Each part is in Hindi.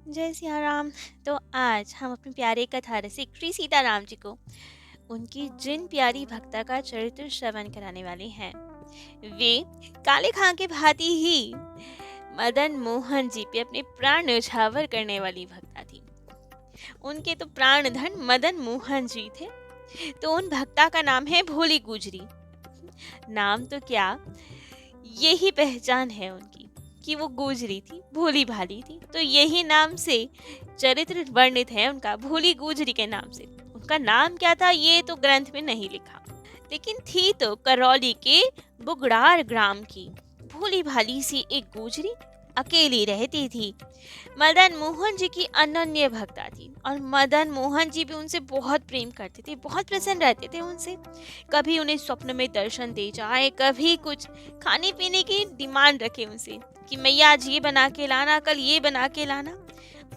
जय सिया राम। तो आज हम अपने प्यारे कथा रसिक श्री सीताराम जी को उनकी जिन प्यारी भक्ता का चरित्र श्रवण कराने वाले हैं, वे काले खां के भांति ही मदन मोहन जी पे अपने प्राण न्यौछावर करने वाली भक्ता थी। उनके तो प्राण धन मदन मोहन जी थे। तो उन भक्ता का नाम है भोली गुजरी। नाम तो क्या, यही पहचान है उनकी कि वो गुजरी थी, भोली भाली थी। तो यही नाम से चरित्र वर्णित है उनका, भोली गुजरी के नाम से। उनका नाम क्या था ये तो ग्रंथ में नहीं लिखा, लेकिन थी तो करौली के बुगड़ार ग्राम की भोली भाली सी एक गुजरी, अकेली रहती थी। मदन मोहन जी की अनन्य भक्ता थी और मदन मोहन जी भी उनसे बहुत प्रेम करते थे, बहुत प्रसन्न रहते थे उनसे। कभी उन्हें स्वप्न में दर्शन दे जाए, कभी कुछ खाने पीने की डिमांड रखे उनसे कि मैया आज ये बना के लाना, कल ये बना के लाना।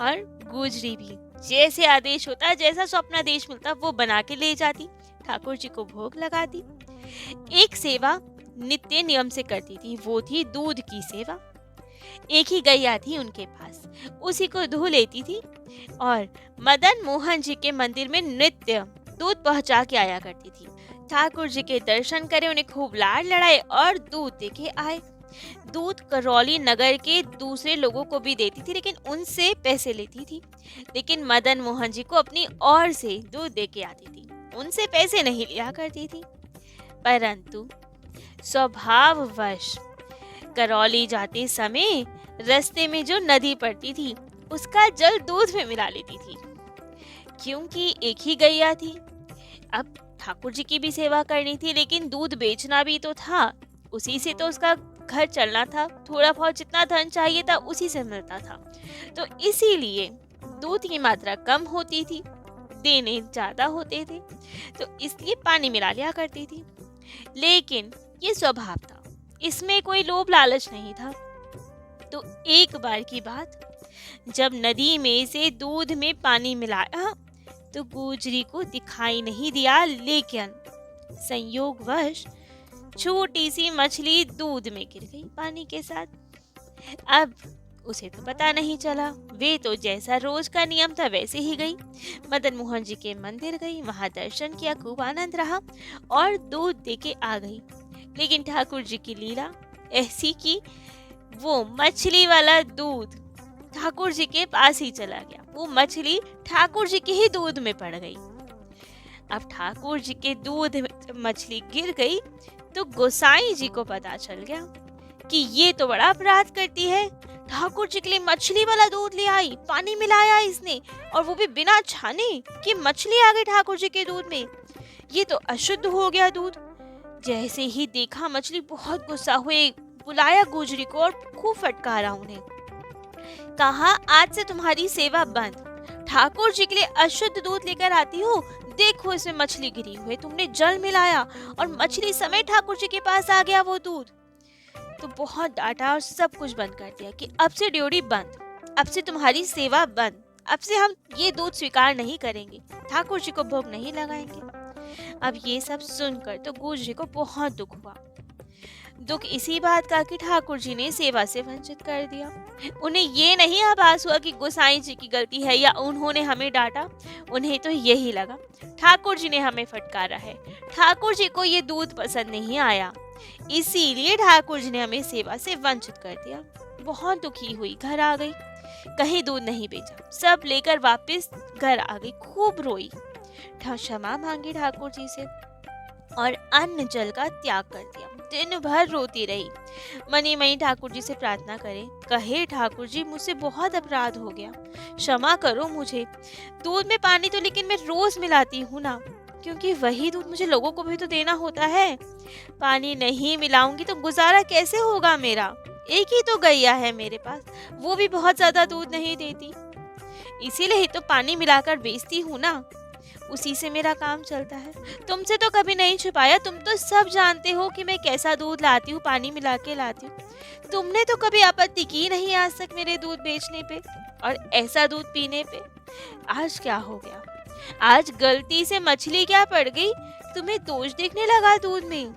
और गुजरी भी जैसे आदेश होता, जैसा स्वप्नादेश मिलता वो बना के ले जाती, ठाकुर जी को भोग लगाती। एक सेवा नित्य नियम से करती थी, वो थी दूध की सेवा। एक ही गैया थी उनके पास, उसी को धो लेती थी और मदन मोहन जी के मंदिर में नित्य दूध पहुंचा के आया करती थी। ठाकुर जी के दर्शन करे, उन्हें खूब लाड़ लड़ाए और दूध देके आए। दूध करौली नगर के दूसरे लोगों को भी देती थी, लेकिन उनसे पैसे लेती थी। लेकिन मदन मोहन जी को अपनी ओर से दूध देके आती थी, उनसे पैसे नहीं लिया करती थी। परंतु स्वभाववश करौली जाते समय रास्ते में जो नदी पड़ती थी उसका जल दूध में मिला लेती थी, क्योंकि एक ही गैया थी। अब ठाकुर जी की भी सेवा करनी थी, लेकिन दूध बेचना भी तो था, उसी से तो उसका घर चलना था। थोड़ा बहुत जितना धन चाहिए था उसी से मिलता था। तो इसीलिए दूध की मात्रा कम होती थी, देने ज्यादा होते थे, तो इसलिए पानी मिला लिया करती थी। लेकिन ये स्वभाव था, इसमें कोई लोभ लालच नहीं था। तो एक बार की बात, जब नदी में से दूध में पानी मिलाया तो गुजरी को दिखाई नहीं दिया, लेकिन संयोगवश छोटी सी मछली दूध में गिर गई पानी के साथ। अब उसे तो पता नहीं चला, वे तो जैसा रोज का नियम था वैसे ही गई। मदन मोहन जी के मंदिर गई, वहां दर्शन किया, खूब आनंद रहा और दूध देके आ गई। लेकिन ठाकुर जी की लीला ऐसी कि वो मछली वाला दूध ठाकुर जी के पास ही चला गया। वो मछली ठाकुर जी के ही दूध में पड़ गई। अब ठाकुर जी के दूध में मछली गिर गई तो गोसाई जी को पता चल गया कि ये तो बड़ा अपराध करती है। ठाकुर जी के लिए मछली वाला दूध ले आई, पानी मिलाया इसने, और वो भी बिना छाने कि मछली आ गई ठाकुर जी के दूध में। ये तो अशुद्ध हो गया दूध। जैसे ही देखा मछली, बहुत गुस्सा हुए, बुलाया गुजरी को और खूब फटकारा उन्हें। कहा आज से तुम्हारी सेवा बंद। ठाकुर जी के लिए अशुद्ध दूध लेकर आती हो, देखो इसमें मछली गिरी हुई, तुमने जल मिलाया और मछली समेत ठाकुर जी के पास आ गया वो दूध। तो बहुत डांटा और सब कुछ बंद कर दिया कि अब से ड्योढ़ी बंद, अब से तुम्हारी सेवा बंद, अब से हम ये दूध स्वीकार नहीं करेंगे, ठाकुर जी को भोग नहीं लगाएंगे। अब ये सब सुनकर तो गुजरी को बहुत दुख हुआ। दुख इसी बात का कि ठाकुर जी ने सेवा से वंचित कर दिया। उन्हें ये नहीं आभास हुआ कि गोसाई जी की गलती है या उन्होंने हमें डांटा। उन्हें तो यही लगा ठाकुर जी ने हमें फटकारा है, ठाकुर जी को ये दूध पसंद नहीं आया, इसीलिए ठाकुर जी ने हमें सेवा से वंचित कर दिया। बहुत दुखी हुई, घर आ गई, कहीं दूध नहीं बेचा, सब लेकर वापस घर आ गई, खूब रोई, क्षमा मांगी ठाकुर जी से और अन्न जल का त्याग कर दिया। दिन भर रोती रही, मनी मनी ठाकुर जी से प्रार्थना करे, कहे ठाकुर जी मुझसे बहुत अपराध हो गया, क्षमा करो मुझे। दूध में पानी तो लेकिन मैं रोज मिलाती हूँ ना, क्योंकि वही दूध मुझे लोगों को भी तो देना होता है। पानी नहीं मिलाऊंगी तो गुजारा कैसे होगा मेरा? एक ही तो गैया है मेरे पास, वो भी बहुत ज्यादा दूध नहीं देती, इसीलिए ही तो पानी मिलाकर बेचती हूँ ना, उसी से मेरा काम चलता है। तुमसे तो कभी नहीं छुपाया, तुम तो सब जानते हो कि मैं कैसा दूध लाती हूँ, पानी मिला के लाती हूँ। तुमने तो कभी आपत्ति की नहीं आज तक मेरे दूध बेचने पे और ऐसा दूध पीने पे। आज क्या हो गया? आज गलती से मछली क्या पड़ गई, तुम्हें दोष दिखने लगा दूध में?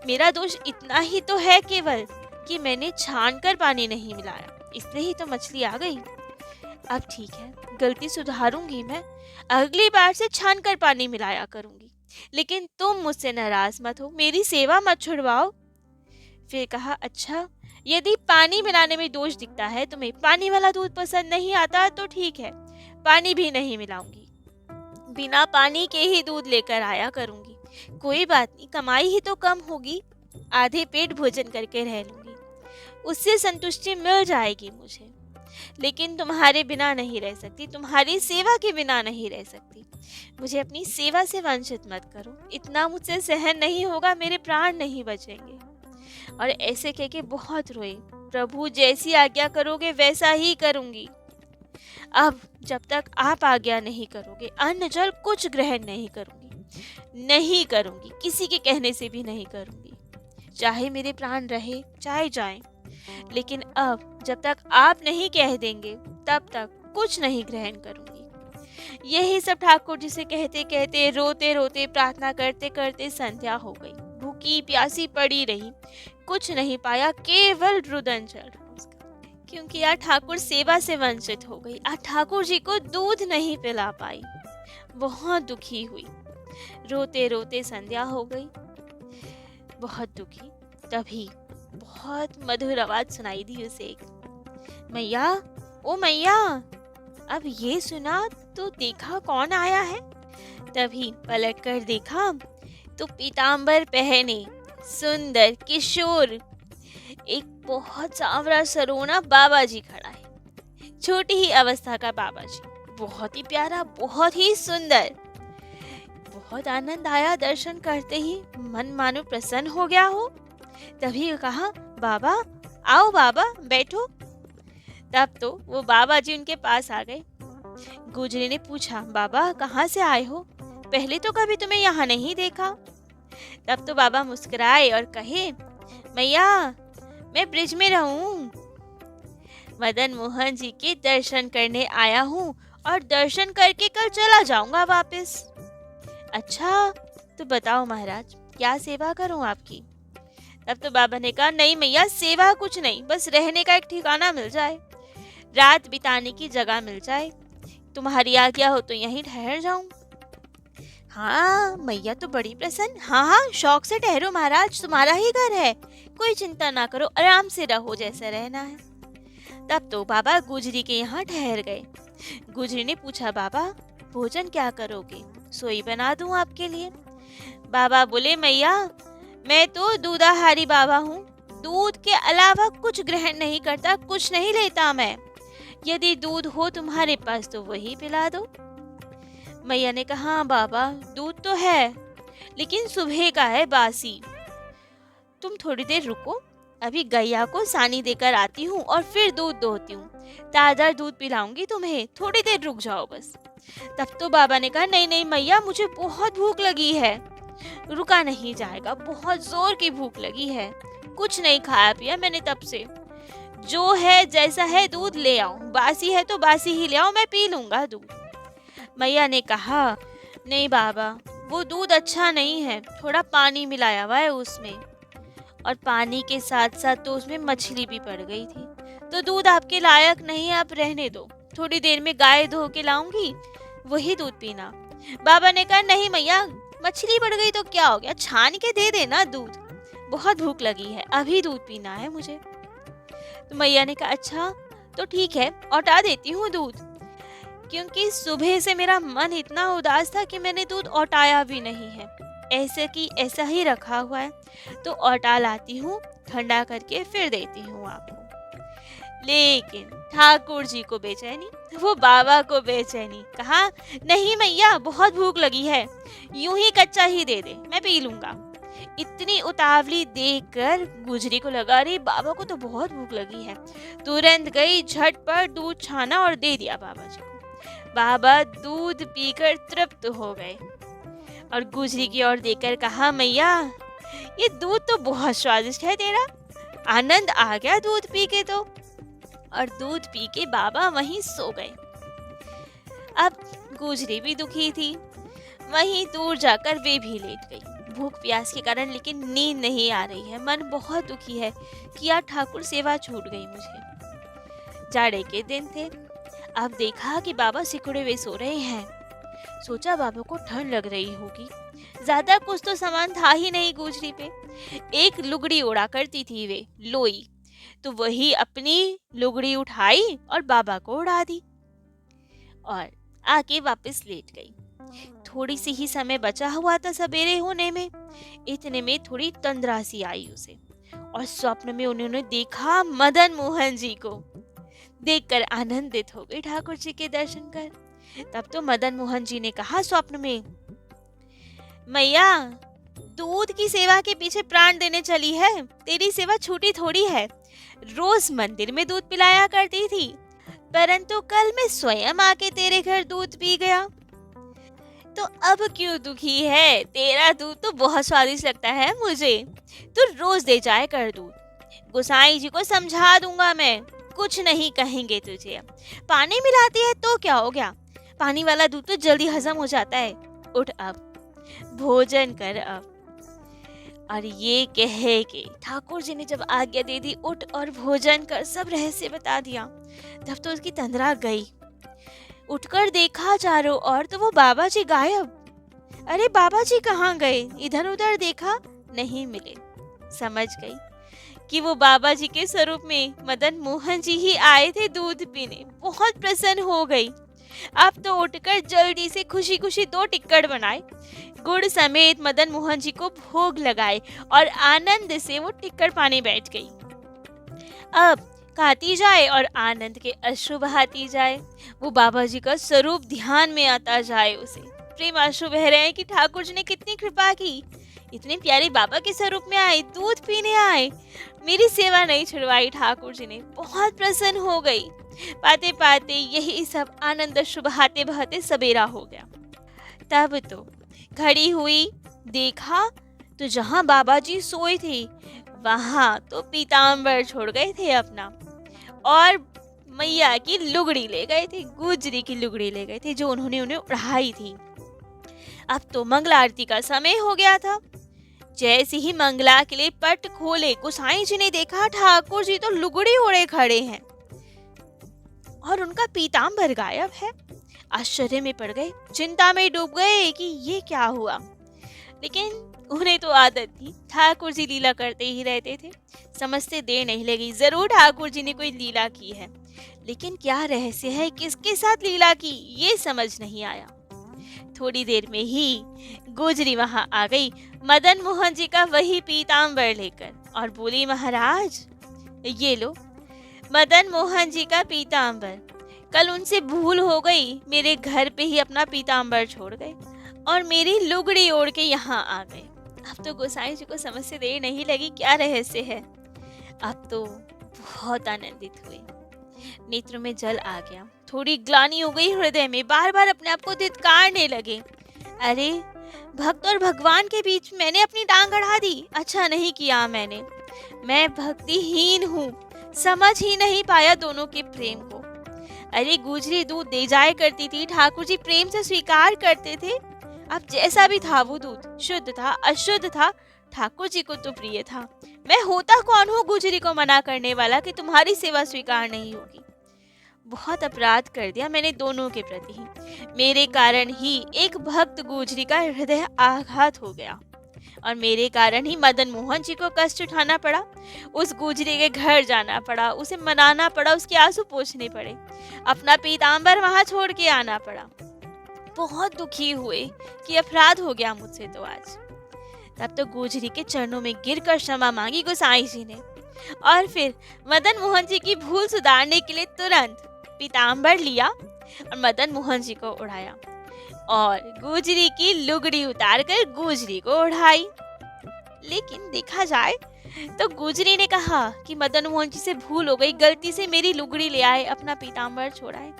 मेरा दोष इतना ही तो है केवल कि मैंने छान कर पानी नहीं मिलाया, इसलिए ही तो मछली आ गई। अब ठीक है, गलती सुधारूंगी मैं। अगली बार से छान कर पानी मिलाया करूंगी। लेकिन तुम मुझसे नाराज मत हो, मेरी सेवा मत छुड़वाओ। फिर कहा, अच्छा, यदि पानी मिलाने में दोष दिखता है, तुम्हें पानी वाला दूध पसंद नहीं आता तो ठीक है, पानी भी नहीं मिलाऊंगी, बिना पानी के ही दूध लेकर आया करूंगी। कोई बात नहीं, कमाई ही तो कम होगी, आधे पेट भोजन करके रह लूंगी, उससे संतुष्टि मिल जाएगी मुझे। लेकिन तुम्हारे बिना नहीं रह सकती, तुम्हारी सेवा के बिना नहीं रह सकती। मुझे अपनी सेवा से वंचित मत करो, इतना मुझसे सहन नहीं होगा, मेरे प्राण नहीं बचेंगे। और ऐसे कह के बहुत रोए। प्रभु, जैसी आज्ञा करोगे वैसा ही करूंगी। अब जब तक आप आज्ञा नहीं करोगे, अन्न जल कुछ ग्रहण नहीं करूंगी, नहीं करूंगी, किसी के कहने से भी नहीं करूंगी, चाहे मेरे प्राण रहे चाहे जाएं। लेकिन अब जब तक आप नहीं कह देंगे, तब तक कुछ नहीं ग्रहण करूंगी। यही सब ठाकुर जी से कहते कहते, रोते रोते, प्रार्थना करते करते संध्या हो गई। भूखी प्यासी पड़ी रही, कुछ नहीं पाया, केवल रुदन चल रहा उसका। क्योंकि यार ठाकुर सेवा से वंचित हो गई, आज ठाकुर जी को दूध नहीं पिला पाई। बहुत दुखी हुई, रोते रोते संध्या हो गई, बहुत दुखी। तभी बहुत मधुर आवाज सुनाई दी उसे एक, मैया, ओ मैया। अब ये सुना तो देखा कौन आया है। तभी पलट कर देखा तो पीतांबर पहने सुंदर किशोर एक बहुत सांवरा सरोना बाबा जी खड़ा है। छोटी ही अवस्था का बाबा जी, बहुत ही प्यारा, बहुत ही सुंदर। बहुत आनंद आया दर्शन करते ही, मन मानो प्रसन्न हो गया हो। तभी कहा, बाबा आओ, बाबा बैठो। तब तो वो बाबा जी उनके पास आ गए। गुजरी ने पूछा, बाबा कहाँ से आए हो, पहले तो कभी तुम्हें यहाँ नहीं देखा। तब तो बाबा मुस्कुराए और कहे, मैया मैं ब्रिज में रहूं, मदन मोहन जी के दर्शन करने आया हूँ और दर्शन करके कल चला जाऊंगा वापस। अच्छा, तो बताओ महाराज, क्या सेवा करूं आपकी। तब तो बाबा ने कहा, नहीं मैया, सेवा कुछ नहीं, बस रहने का एक ठिकाना मिल जाए, रात बिताने की जगह मिल जाए, तुम्हारी आज्ञा हो तो यहीं ठहर जाऊं। हाँ मैया तो बड़ी प्रसन्न, हाँ हाँ शौक से ठहरो महाराज, तुम्हारा ही घर है, कोई चिंता ना करो, आराम से रहो जैसे रहना है। तब तो बाबा गुजरी के यहाँ ठहर गए। गुजरी ने पूछा, बाबा भोजन क्या करोगे, सोई बना दूं आपके लिए। बाबा बोले, मैया मैं तो दूधाहारी बाबा हूँ, दूध के अलावा कुछ ग्रहण नहीं करता, कुछ नहीं लेता मैं, यदि दूध हो तुम्हारे पास तो वही पिला दो। मैया ने कहा, हाँ बाबा दूध तो है, लेकिन सुबह का है, बासी। तुम थोड़ी देर रुको, अभी गैया को सानी देकर आती हूँ और फिर दूध दोहती हूँ, ताजा दूध पिलाऊंगी तुम्हें, थोड़ी देर रुक जाओ बस। तब तो बाबा ने कहा, नहीं नहीं मैया, मुझे बहुत भूख लगी है, रुका नहीं जाएगा, बहुत जोर की भूख लगी है, कुछ नहीं खाया पिया मैंने तब से, जो है जैसा है दूध ले आओ, बासी है तो बासी ही ले आओ, मैं पी लूंगा दूध। मैया ने कहा, नहीं बाबा वो दूध अच्छा नहीं है, थोड़ा पानी मिलाया हुआ है उसमें, और पानी के साथ साथ तो उसमें मछली भी पड़ गई थी, तो दूध आपके लायक नहीं है, आप रहने दो, थोड़ी देर में गाय धो के लाऊंगी, वही दूध पीना। बाबा ने कहा, नहीं मैया, मछली पड़ गई तो क्या हो गया, छान के दे देना दूध, बहुत भूख लगी है, अभी दूध पीना है मुझे। तो मैया ने कहा, अच्छा तो ठीक है, औटा देती हूँ दूध, क्योंकि सुबह से मेरा मन इतना उदास था कि मैंने दूध औटाया भी नहीं है, ऐसे की ऐसा ही रखा हुआ है, तो औटा लाती हूँ, ठंडा करके फिर देती हूँ आपको। लेकिन ठाकुर जी को बेचैनी, वो बाबा को बेचैनी, कहा, नहीं मैया बहुत भूख लगी है, यूं ही कच्चा ही दे दे, मैं पी लूंगा। इतनी उतावली देखकर गुजरी को लगा, अरे बाबा को तो बहुत भूख लगी है, तुरंत गई, झटपट दूध छाना और दे दिया बाबा जी को। बाबा दूध पीकर तृप्त हो गए और गुजरी की ओर देखकर कहा, मैया ये दूध तो बहुत स्वादिष्ट है तेरा, आनंद आ गया दूध पी के तो। और दूध पी के बाबा वहीं सो गए। अब गुजरी भी दुखी थी, वहीं दूर जाकर वे भी लेट गई, भूख प्यास के कारण, लेकिन नींद नहीं आ रही है, मन बहुत दुखी है कि यार ठाकुर सेवा छूट गई मुझे। जाड़े के दिन थे, अब देखा कि बाबा सिकुड़े हुए सो रहे हैं। सोचा बाबा को ठंड लग रही होगी। ज्यादा कुछ तो सामान था ही नहीं गुजरी पे। एक लुगड़ी ओढ़ा करती थी वे, लोई, तो वही अपनी लुगड़ी उठाई और बाबा को उड़ा दी और आके वापस लेट गई। थोड़ी सी ही समय बचा हुआ था सवेरे होने में। इतने में थोड़ी तंद्रा सी आई उसे और स्वप्न में उन्होंने देखा मदन मोहन जी को। देखकर आनंदित हो गई ठाकुर जी के दर्शन कर। तब तो मदन मोहन जी ने कहा स्वप्न में, मैया, दूध की सेवा के पीछे प्राण देने चली है, तेरी सेवा छूटी थोड़ी है। रोज मंदिर में दूध पिलाया करती थी, परंतु कल मैं स्वयं आके तेरे घर दूध पी गया, तो अब क्यों दुखी है? तेरा दूध तो बहुत स्वादिष्ट लगता है मुझे, तू रोज दे जाए कर दूध। गोसाई जी को समझा दूंगा मैं, कुछ नहीं कहेंगे तुझे। पानी मिलाती है तो क्या हो गया, पानी वाला दूध तो जल्दी हजम हो जाता है। उठ अब, भोजन कर अब। और ये कह के ठाकुर जी ने जब आज्ञा दे दी उठ और भोजन कर, सब रहस्य बता दिया, तब तो उसकी तंद्रा गई। उठकर देखा चारों ओर तो वो बाबा जी गायब। अरे बाबा जी कहाँ गए? इधर उधर देखा, नहीं मिले। समझ गई कि वो बाबा जी के स्वरूप में मदन मोहन जी ही आए थे दूध पीने। बहुत प्रसन्न हो गई। अब तो उठकर जल्दी से खुशी खुशी 2 टिक्कड़ बनाए, गुड़ समेत मदन मोहन जी को भोग लगाए और आनंद से वो टिक्कड़ पाने बैठ गई। अब खाती जाए और आनंद के अश्रु बहाती जाए। वो बाबा जी का स्वरूप ध्यान में आता जाए, उसे प्रेम अश्रु बह रहे हैं कि ठाकुर जी ने कितनी कृपा की, इतने प्यारे बाबा के स्वरूप में आए, दूध पीने आए, मेरी सेवा नहीं छुड़वाई ठाकुर जी ने। बहुत प्रसन्न हो गई। पाते पाते यही सब आनंद अश्रु बहाते बहाते सबेरा हो गया। तब तो खड़ी हुई, देखा तो जहाँ बाबा जी सोए थे वहां तो पीताम्बर छोड़ गए थे अपना और मैया की लुगड़ी ले गए थे, गुजरी की लुगड़ी ले गए थे जो उन्होंने उन्हें उड़ाई थी। अब तो मंगला आरती का समय हो गया था। जैसे ही मंगला के लिए पट खोले, गोसाई जी ने देखा ठाकुर जी तो लुगड़ी ओढ़े खड़े हैं और उनका पीताम्बर गायब है। आश्चर्य में पड़ गए, चिंता में डूब गए कि ये क्या हुआ। लेकिन उन्हें तो आदत थी, ठाकुर जी लीला करते ही रहते थे, समझते देर नहीं लगी, जरूर ठाकुर जी ने कोई लीला की है, लेकिन क्या रहस्य है, किसके साथ लीला की, ये समझ नहीं आया। थोड़ी देर में ही गुजरी वहां आ गई, मदन मोहन जी का वही पीताम्बर लेकर, और बोली, महाराज ये लो मदन मोहन जी का पीताम्बर। कल उनसे भूल हो गई, मेरे घर पे ही अपना पीताम्बर छोड़ गए और मेरी लुगड़ी ओढ़ के यहाँ आ गए। अब तो गोसाई जी को समझ से देर नहीं लगी क्या रहस्य है। अब तो बहुत आनंदित हुए, नेत्रों में जल आ गया, थोड़ी ग्लानि हो गई हृदय में, बार बार अपने आप को धिक्कारने लगे। अरे भक्त और भगवान के बीच मैंने अपनी टांग अड़ा दी, अच्छा नहीं किया मैंने, मैं भक्तिहीन हूँ, समझ ही नहीं पाया दोनों के प्रेम को। अरे गुजरी दूध दे जाया करती थी, ठाकुर जी प्रेम से स्वीकार करते थे। अब जैसा भी था वो दूध, शुद्ध था अशुद्ध था, ठाकुर जी को तो प्रिय था। मैं होता कौन हूँ गुजरी को मना करने वाला कि तुम्हारी सेवा स्वीकार नहीं होगी। बहुत अपराध कर दिया मैंने दोनों के प्रति। मेरे कारण ही एक भक्त गुजरी का हृदय आघात हो गया और मेरे कारण ही मदन मोहन जी को कष्ट उठाना पड़ा, उस गुजरी के घर जाना पड़ा, उसे मनाना पड़ा, उसके आंसू पोंछने पड़े, अपना पीताम्बर वहां छोड़ के आना पड़ा। बहुत दुखी हुए कि अपराध हो गया मुझसे तो आज। तब तो गुजरी के चरणों में गिरकर क्षमा मांगी गोसाई जी ने और फिर मदन मोहन जी की भूल सुधारने के लिए तुरंत पीताम्बर लिया और मदन मोहन जी को उड़ाया और गुजरी की लुगड़ी उतारकर गुजरी को उड़ाई। लेकिन देखा जाए तो गुजरी ने कहा कि मदन मोहन जी से भूल हो गई, गलती से मेरी लुगड़ी ले आए, अपना पीताम्बर छोड़ाए।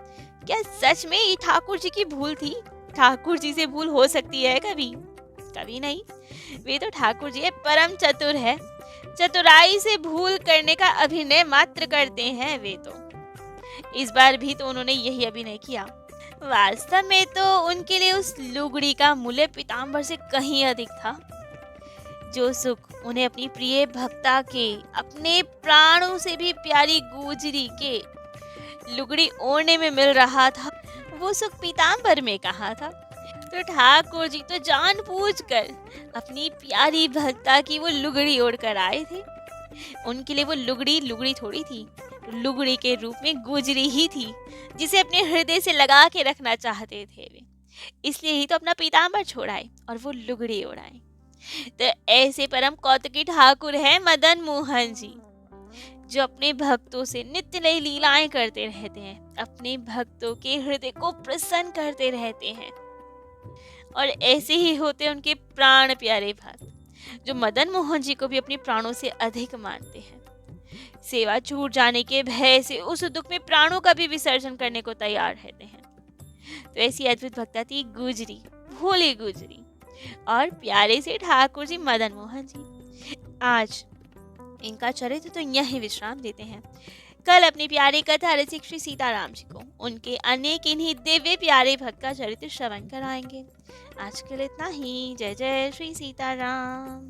क्या सच में ये ठाकुर जी की भूल थी? ठाकुर जी से भूल हो सकती है कभी? कभी नहीं। वे तो ठाकुर जी परम चतुर है, चतुराई से भूल करने का अभिनय मात्र करते हैं वे तो। इस बार भी तो उन्होंने यही अभिनय किया। वास्तव में तो उनके लिए उस लुगड़ी का मूल्य पीताम्बर से कहीं अधिक था। जो सुख उन्हें अपनी प्रिय भक्ता के, अपने प्राणों से भी प्यारी गुजरी के लुगड़ी ओढ़ने में मिल रहा था, वो सुख पीताम्बर में कहाँ था। तो ठाकुर जी तो जानबूझकर अपनी प्यारी भक्ता की वो लुगड़ी ओढ़ कर आए थे। उनके लिए वो लुगड़ी लुगड़ी थोड़ी थी, लुगड़ी के रूप में गुजरी ही थी, जिसे अपने हृदय से लगा के रखना चाहते थे वे। इसलिए ही तो अपना पीताम्बर छोड़ाए और वो लुगड़ी ओढ़ाए। तो ऐसे परम कौतुकी ठाकुर है मदन मोहन जी, जो अपने भक्तों से नित्य नई लीलाएं करते रहते हैं, अपने भक्तों के हृदय को प्रसन्न करते रहते हैं। और ऐसे ही होते उनके प्राण प्यारे भक्त, जो मदन मोहन जी को भी अपने प्राणों से अधिक मानते हैं। सेवा छूट जाने के भय से उस दुख में प्राणों का भी विसर्जन करने को तैयार रहते हैं। तो ऐसी अद्भुत भक्ता थी गुजरी, भोली गुजरी, और प्यारे से ठाकुर जी मदन मोहन जी। आज इनका चरित्र तो यही विश्राम देते हैं। कल अपनी प्यारी कथा रसिक श्री सीताराम जी को उनके अनेक इन्हीं दिव्य प्यारे भक्त का चरित्र श्रवण कराएंगे। आज के लिए इतना ही। जय जय श्री सीताराम।